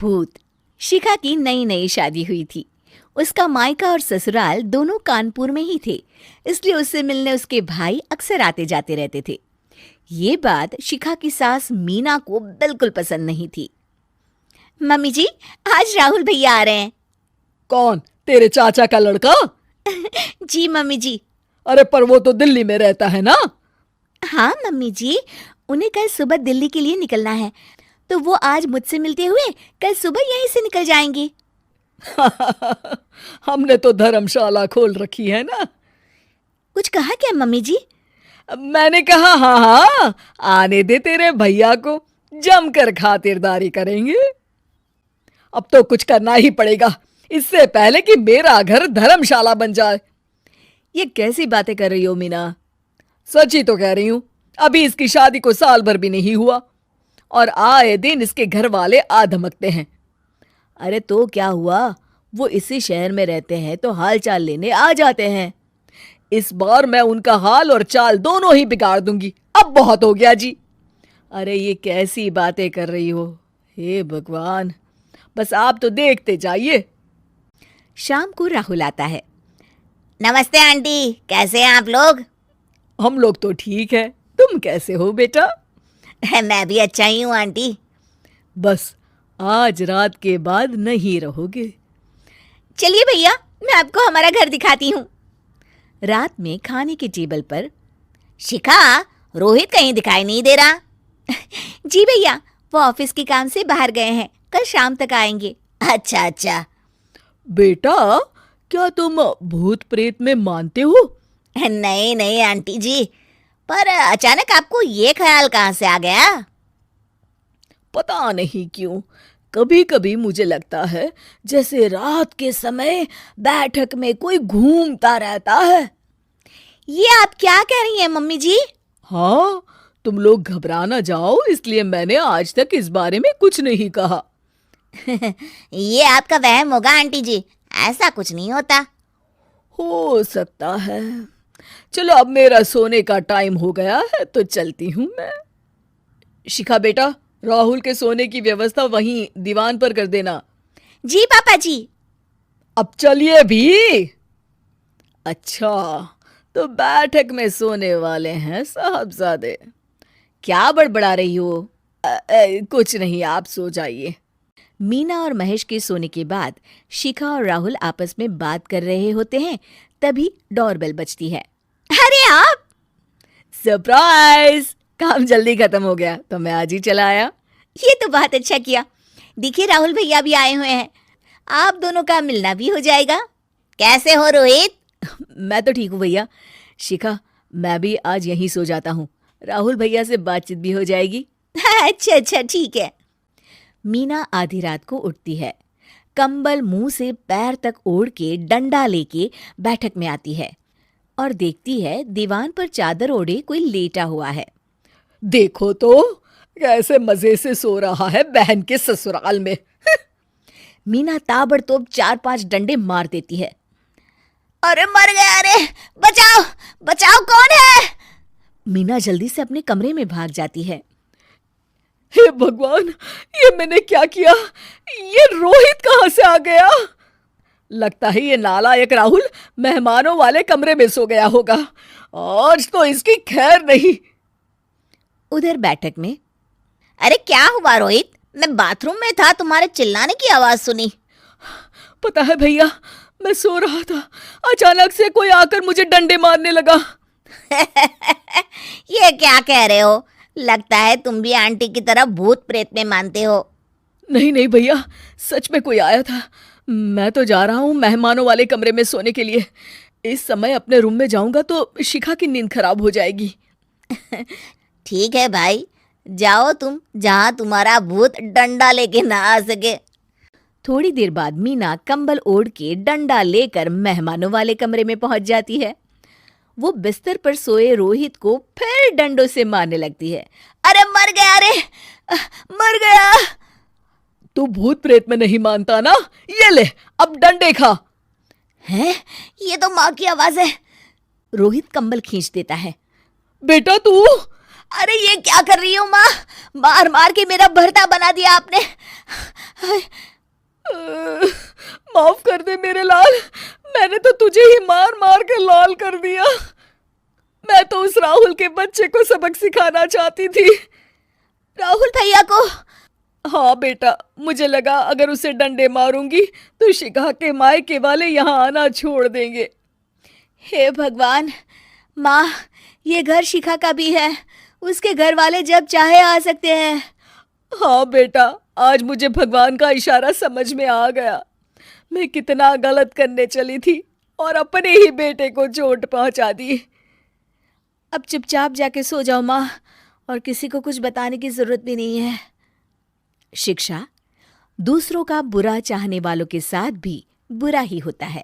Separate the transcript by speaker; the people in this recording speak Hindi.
Speaker 1: भूत। शिखा की नई नई शादी हुई थी। उसका मायका और ससुराल दोनों कानपुर में ही थे, इसलिए उससे मिलने उसके भाई अक्सर आते जाते रहते थे। ये बात शिखा की सास मीना को बिल्कुल पसंद नहीं थी। मम्मी जी, आज राहुल भैया आ रहे हैं।
Speaker 2: कौन, तेरे चाचा का लड़का?
Speaker 1: जी मम्मी जी।
Speaker 2: अरे पर वो तो दिल्ली में रहता है ना।
Speaker 1: हाँ मम्मी जी, उन्हें कल सुबह दिल्ली के लिए निकलना है, तो वो आज मुझसे मिलते हुए कल सुबह यहीं से निकल जाएंगे।
Speaker 2: हमने तो धर्मशाला खोल रखी है ना।
Speaker 1: कुछ कहा क्या मम्मी जी?
Speaker 2: मैंने कहा हाँ हाँ, आने दे तेरे भैया को, जमकर खातिरदारी करेंगे। अब तो कुछ करना ही पड़ेगा, इससे पहले कि मेरा घर धर्मशाला बन जाए।
Speaker 1: ये कैसी बातें कर रही हो मीना?
Speaker 2: सच ही तो कह रही हूं। अभी इसकी शादी को साल भर भी नहीं हुआ और आए दिन इसके घर वाले आ धमकते हैं।
Speaker 1: अरे तो क्या हुआ, वो इसी शहर में रहते हैं तो हाल चाल लेने आ जाते हैं।
Speaker 2: इस बार मैं उनका हाल और चाल दोनों ही बिगाड़ दूंगी। अब बहुत हो गया जी।
Speaker 1: अरे ये कैसी बातें कर रही हो, हे भगवान।
Speaker 2: बस आप तो देखते जाइए।
Speaker 1: शाम को राहुल आता है। नमस्ते आंटी, कैसे हैं आप लोग?
Speaker 2: हम लोग तो ठीक है, तुम कैसे हो बेटा?
Speaker 1: मैं भी अच्छा ही हूँ आंटी।
Speaker 2: बस आज रात के बाद नहीं रहोगे।
Speaker 1: चलिए भैया, मैं आपको हमारा घर दिखाती हूँ। रात में खाने के टेबल पर शिखा, रोहित कहीं दिखाई नहीं दे रहा। जी भैया, वो ऑफिस के काम से बाहर गए हैं, कल शाम तक आएंगे। अच्छा अच्छा।
Speaker 2: बेटा, क्या तुम भूत प्रेत में मानते हो?
Speaker 1: नहीं नहीं आंटी जी, पर अचानक आपको ये ख्याल कहाँ से आ गया?
Speaker 2: पता नहीं क्यों, कभी कभी मुझे लगता है जैसे रात के समय बैठक में कोई घूमता रहता है।
Speaker 1: ये आप क्या कह रही हैं मम्मी जी?
Speaker 2: हाँ, तुम लोग घबरा ना जाओ, इसलिए मैंने आज तक इस बारे में कुछ नहीं कहा।
Speaker 1: ये आपका वहम होगा आंटी जी, ऐसा कुछ नहीं होता।
Speaker 2: हो सकता है। चलो अब मेरा सोने का टाइम हो गया है तो चलती हूँ मैं। शिखा बेटा, राहुल के सोने की व्यवस्था वहीं दीवान पर कर देना।
Speaker 1: जी पापा जी।
Speaker 2: अब चलिए भी। अच्छा, तो बैठक में सोने वाले हैं साहबजादे।
Speaker 1: क्या बड़बड़ा रही हो?
Speaker 2: कुछ नहीं, आप सो जाइए।
Speaker 1: मीना और महेश के सोने के बाद शिखा और राहुल आपस में बात कर रहे होते हैं, तभी डोरबेल बजती है। अरे आप!
Speaker 2: सरप्राइज! काम जल्दी खत्म हो गया तो मैं आज ही चला आया।
Speaker 1: ये तो बहुत अच्छा किया। देखिए राहुल भैया भी आए हुए हैं, आप दोनों का मिलना भी हो जाएगा। कैसे हो रोहित?
Speaker 2: मैं तो ठीक हूँ भैया। शिखा, मैं भी आज यहीं सो जाता हूँ, राहुल भैया से बातचीत भी हो जाएगी।
Speaker 1: अच्छा अच्छा ठीक है। मीना आधी रात को उठती है, कंबल मुंह से पैर तक ओढ़ के डंडा लेके बैठक में आती है और देखती है दीवान पर चादर ओढ़े कोई लेटा हुआ है।
Speaker 2: देखो तो कैसे मजे से सो रहा है बहन के ससुराल में।
Speaker 1: मीना ताबड़तोड़ 4-5 डंडे मार देती है। अरे मर गया, अरे बचाओ बचाओ, कौन है? मीना जल्दी से अपने कमरे में भाग जाती है।
Speaker 2: हे भगवान, ये मैंने क्या किया? ये रोहित कहाँ से आ गया? लगता है ये नालायक राहुल मेहमानों वाले कमरे में सो गया होगा। आज तो इसकी खैर नहीं।
Speaker 1: उधर बैठक में, अरे क्या हुआ रोहित? मैं बाथरूम में था, तुम्हारे चिल्लाने की आवाज सुनी।
Speaker 2: पता है भैया, मैं सो रहा था, अचानक से कोई आकर मुझे डंडे मारने लगा।
Speaker 1: ये क्या कह रहे हो? लगता है तुम भी आंटी की तरह भूत प्रेत में मानते हो।
Speaker 2: नहीं नहीं भैया, सच में कोई आया था। मैं तो जा रहा हूँ मेहमानों वाले कमरे में सोने के लिए। इस समय अपने रूम में जाऊंगा तो शिखा की नींद खराब हो जाएगी।
Speaker 1: ठीक है भाई, जाओ तुम, जहां तुम्हारा भूत डंडा लेके ना आ सके। थोड़ी देर बाद मीना कंबल ओढ़ के डंडा लेकर मेहमानों वाले कमरे में पहुंच जाती है। वो बिस्तर पर सोए रोहित को फिर डंडों से मारने लगती है। अरे मर गया, अरे मर गया।
Speaker 2: तू भूत प्रेत में नहीं मानता ना, ये ले अब डंडे खा।
Speaker 1: हैं? ये तो माँ की आवाज है। रोहित कंबल खींच देता है।
Speaker 2: बेटा तू,
Speaker 1: अरे ये क्या कर रही हो माँ? मार मार के मेरा भरता बना दिया आपने।
Speaker 2: माफ कर दे मेरे लाल, मैंने तो तुझे ही मार मार के लाल कर दिया। मैं तो उस राहुल के बच्चे को सबक सिखाना चाहती थी।
Speaker 1: राहुल भैया को?
Speaker 2: हाँ बेटा, मुझे लगा अगर उसे डंडे मारूंगी तो शिखा के मायके वाले यहाँ आना छोड़ देंगे।
Speaker 1: हे भगवान, माँ ये घर शिखा का भी है, उसके घर वाले जब चाहे आ सकते हैं।
Speaker 2: हाँ बेटा, आज मुझे भगवान का इशारा समझ में आ गया। मैं कितना गलत करने चली थी और अपने ही बेटे को चोट पहुंचा दी।
Speaker 1: अब चुपचाप जाके सो जाओ माँ, और किसी को कुछ बताने की जरूरत भी नहीं है। शिक्षा दूसरों का बुरा चाहने वालों के साथ भी बुरा ही होता है।